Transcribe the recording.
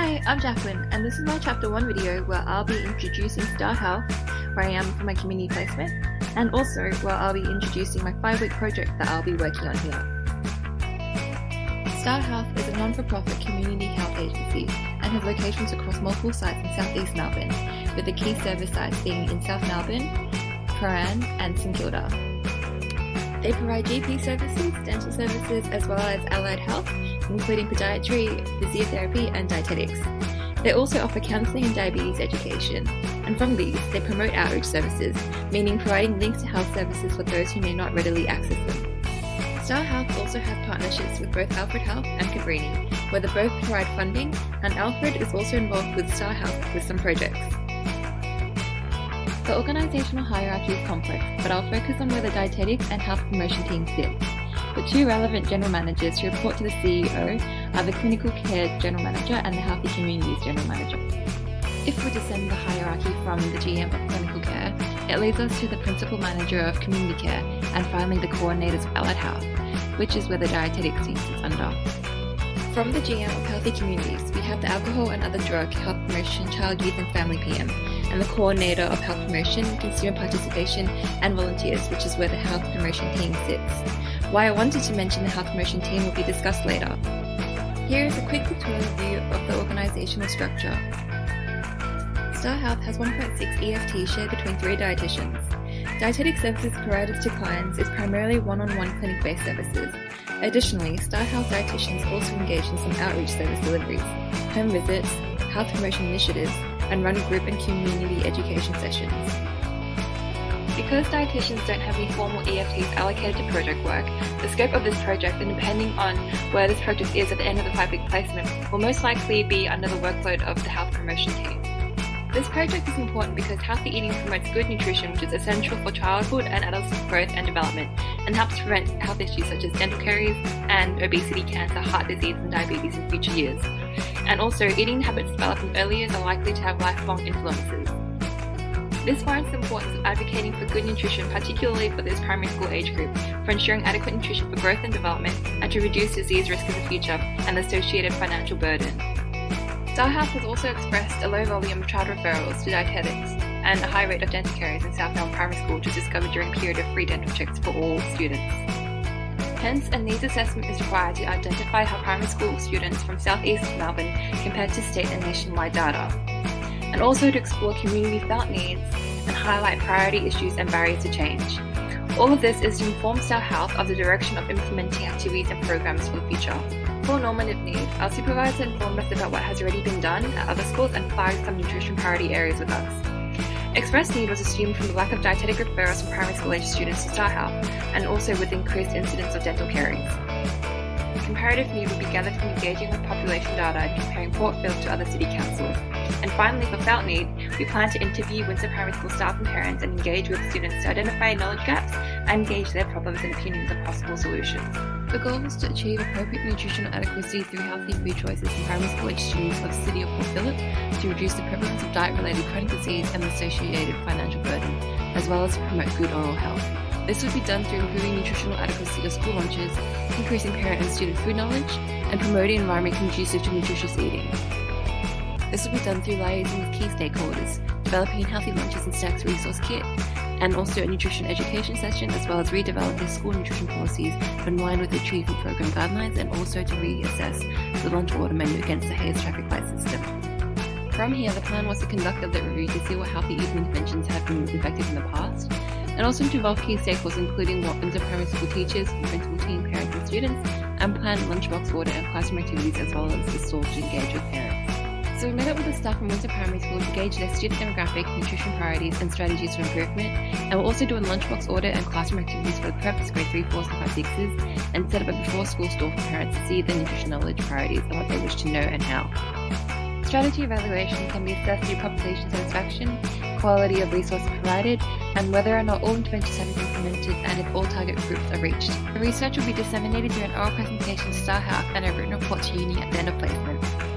Hi, I'm Jacqueline, and this is my Chapter 1 video where I'll be introducing StarHealth, where I am for my community placement, and also where I'll be introducing my 5-week project that I'll be working on here. StarHealth is a non-for-profit community health agency and has locations across multiple sites in southeast Melbourne, with the key service sites being in South Melbourne, Prahran and St Kilda. They provide GP services, dental services, as well as allied health, including podiatry, physiotherapy and dietetics. They also offer counselling and diabetes education, and from these they promote outreach services, meaning providing links to health services for those who may not readily access them. StarHealth also have partnerships with both Alfred Health and Cabrini, where they both provide funding, and Alfred is also involved with StarHealth with some projects. The organisational hierarchy is complex, but I'll focus on where the dietetics and health promotion teams sit. The two relevant general managers who report to the CEO are the Clinical Care General Manager and the Healthy Communities General Manager. If we descend the hierarchy from the GM of Clinical Care, it leads us to the Principal Manager of Community Care and finally the Coordinators of Allied Health, which is where the dietetics team sits under. From the GM of Healthy Communities, we have the Alcohol and Other Drug Health Promotion Child, Youth and Family PM, and the Coordinator of Health Promotion, Consumer Participation and Volunteers, which is where the Health Promotion team sits. Why I wanted to mention the Health Promotion team will be discussed later. Here is a quick pictorial view of the organisational structure. StarHealth has 1.6 EFT shared between 3 dietitians. Dietetic services provided to clients is primarily one-on-one clinic-based services. Additionally, StarHealth dietitians also engage in some outreach service deliveries, home visits, health promotion initiatives, and run group and community education sessions. Because dietitians don't have any formal EFTs allocated to project work, the scope of this project, and depending on where this project is at the end of the 5-week placement, will most likely be under the workload of the health promotion team. This project is important because healthy eating promotes good nutrition, which is essential for childhood and adolescent growth and development, and helps prevent health issues such as dental caries and obesity, cancer, heart disease and diabetes in future years. And also, eating habits developed in early years are likely to have lifelong influences. This warrants the importance of advocating for good nutrition, particularly for this primary school age group, for ensuring adequate nutrition for growth and development, and to reduce disease risk in the future and the associated financial burden. StarHealth has also expressed a low volume of child referrals to dietetics and a high rate of dental caries in South Melbourne Primary School, which was discovered during a period of free dental checks for all students. Hence, a needs assessment is required to identify how primary school students from southeast Melbourne compare to state and nationwide data, and also to explore community felt needs and highlight priority issues and barriers to change. All of this is to inform StarHealth of the direction of implementing activities and programs for the future. For normative need, our supervisor informed us about what has already been done at other schools and flagged some nutrition priority areas with us. Express need was assumed from the lack of dietetic referrals from primary school age students to StarHealth, and also with increased incidence of dental caries. Comparative need will be gathered from engaging with population data and comparing Port Phillip to other city councils. And finally, for felt need, we plan to interview Windsor Primary School staff and parents and engage with students to identify knowledge gaps and gauge their problems and opinions on possible solutions. The goal was to achieve appropriate nutritional adequacy through healthy food choices in primary school age students of the City of Port Phillip, to reduce the prevalence of diet-related chronic disease and the associated financial burden, as well as to promote good oral health. This would be done through improving nutritional adequacy of school lunches, increasing parent and student food knowledge, and promoting an environment conducive to nutritious eating. This will be done through liaising with key stakeholders, developing a healthy lunches and snacks resource kit, and also a nutrition education session, as well as redeveloping school nutrition policies to align with the achievement program guidelines, and also to reassess the lunch order menu against the Hayes traffic light system. From here, the plan was to conduct a review to see what healthy eating interventions have been effective in the past, and also to involve key stakeholders including Windsor Primary School teachers, principal team, parents and students, and plan lunchbox order and classroom activities, as well as the stores to engage with parents. So we met up with the staff from Windsor Primary School to gauge their student demographic, nutrition priorities and strategies for improvement, and we'll also do a lunchbox order and classroom activities for the preps, grade 3, 4s and 5, 6s, and set up a before school store for parents to see their nutrition knowledge priorities and what they wish to know and how. Strategy evaluation can be assessed through population satisfaction, quality of resources provided, and whether or not all interventions have been implemented and if all target groups are reached. The research will be disseminated through an oral presentation to StarHealth and a written report to uni at the end of placement.